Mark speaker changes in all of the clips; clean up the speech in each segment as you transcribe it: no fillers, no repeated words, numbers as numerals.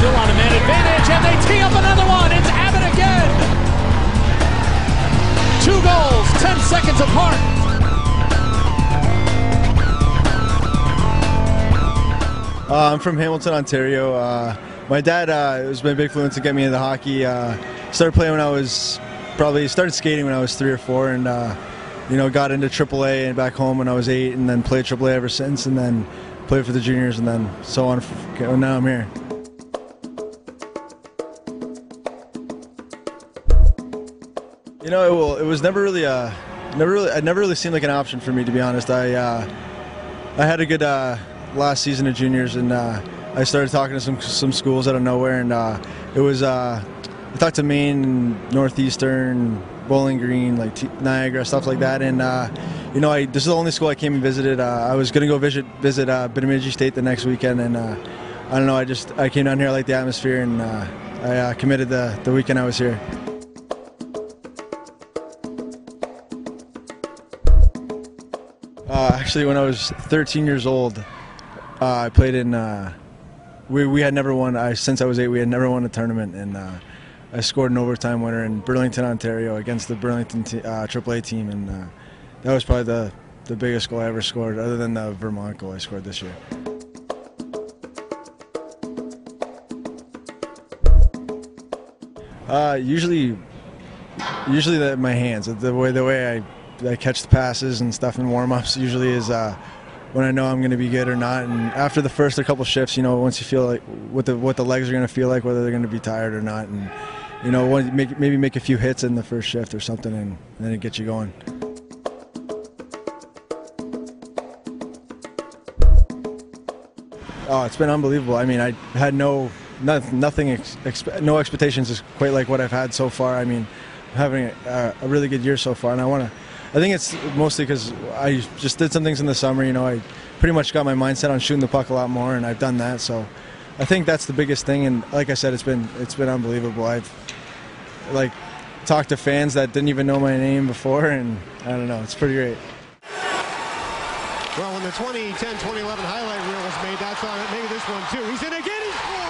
Speaker 1: still on a man advantage, and they tee up another one. It's Abbott again. 2 goals, 10 seconds apart.
Speaker 2: I'm from Hamilton, Ontario. My dad was my big influence to get me into hockey. Started playing when I was started skating when I was 3 or 4, and got into AAA and back home when I was 8, and then played AAA ever since, and then played for the juniors, and then so on. Now I'm here. It was never really it never really seemed like an option for me, to be honest. I had a good last season of juniors, and I started talking to some schools out of nowhere, and it was I talked to Maine, Northeastern, Bowling Green, like Niagara, stuff like that, and this is the only school I came and visited. I was going to go visit Bemidji State the next weekend, and I don't know, I came down here, I liked the atmosphere, and I committed the weekend I was here. Actually, when I was 13 years old, I played in. We had never won. Since I was 8, we had never won a tournament, and I scored an overtime winner in Burlington, Ontario, against the Burlington AAA team, and that was probably the biggest goal I ever scored, other than the Vermont goal I scored this year. Usually my hands. The way I catch the passes and stuff in warm-ups usually is when I know I'm going to be good or not. And after the first couple shifts, once you feel like what the legs are going to feel like, whether they're going to be tired or not, and maybe make a few hits in the first shift or something, and then it gets you going. Oh, it's been unbelievable. I mean, I had no expectations quite like what I've had so far. I mean, I'm having a really good year so far, and I think it's mostly because I just did some things in the summer. I pretty much got my mindset on shooting the puck a lot more, and I've done that. So I think that's the biggest thing. And like I said, it's been unbelievable. I've talked to fans that didn't even know my name before, and I don't know, it's pretty great.
Speaker 3: Well, when the 2010-2011 highlight reel was made, that's on it. Maybe this one too. He's in again. He scores!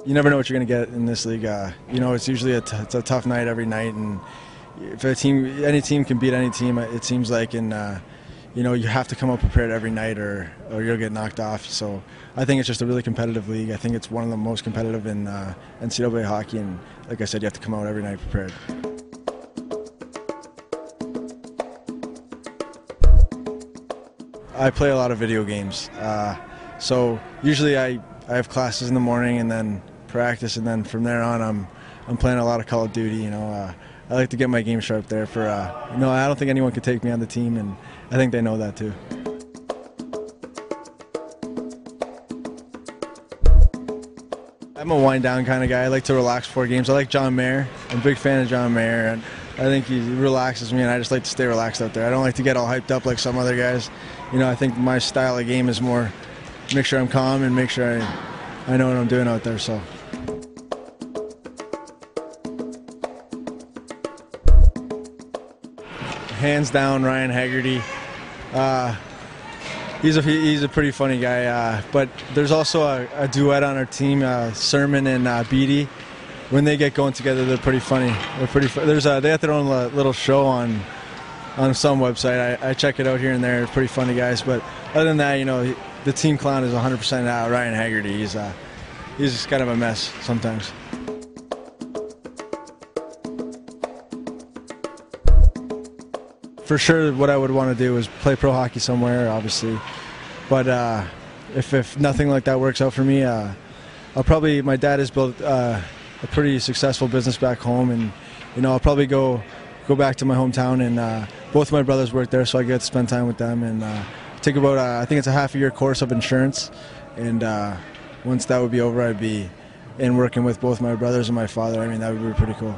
Speaker 2: You never know what you're going to get in this league. It's usually it's a tough night every night, and if any team can beat any team, it seems like, and you have to come up prepared every night, or you'll get knocked off. So I think it's just a really competitive league. I think it's one of the most competitive in NCAA hockey, and like I said, you have to come out every night prepared. I play a lot of video games, so usually I have classes in the morning and then practice, and then from there on I'm playing a lot of Call of Duty. I like to get my game sharp there for I don't think anyone could take me on the team, and I think they know that too. I'm a wind down kind of guy. I like to relax before games. I like John Mayer. I'm a big fan of John Mayer, and I think he relaxes me, and I just like to stay relaxed out there. I don't like to get all hyped up like some other guys. I think my style of game is more make sure I'm calm and make sure I know what I'm doing out there. So. Hands down, Ryan Haggerty. He's a pretty funny guy. But there's also a duet on our team, Sermon and Beatty. When they get going together, they're pretty funny. They have their own little show on some website. I check it out here and there. They're pretty funny guys. But other than that, the team clown is 100% Ryan Haggerty. He's just kind of a mess sometimes. For sure, what I would want to do is play pro hockey somewhere, obviously. But if nothing like that works out for me, my dad has built a pretty successful business back home, and I'll probably go back to my hometown, and both my brothers work there, so I get to spend time with them, and take about I think it's a half-a-year course of insurance, and once that would be over, I'd be in working with both my brothers and my father. I mean, that would be pretty cool.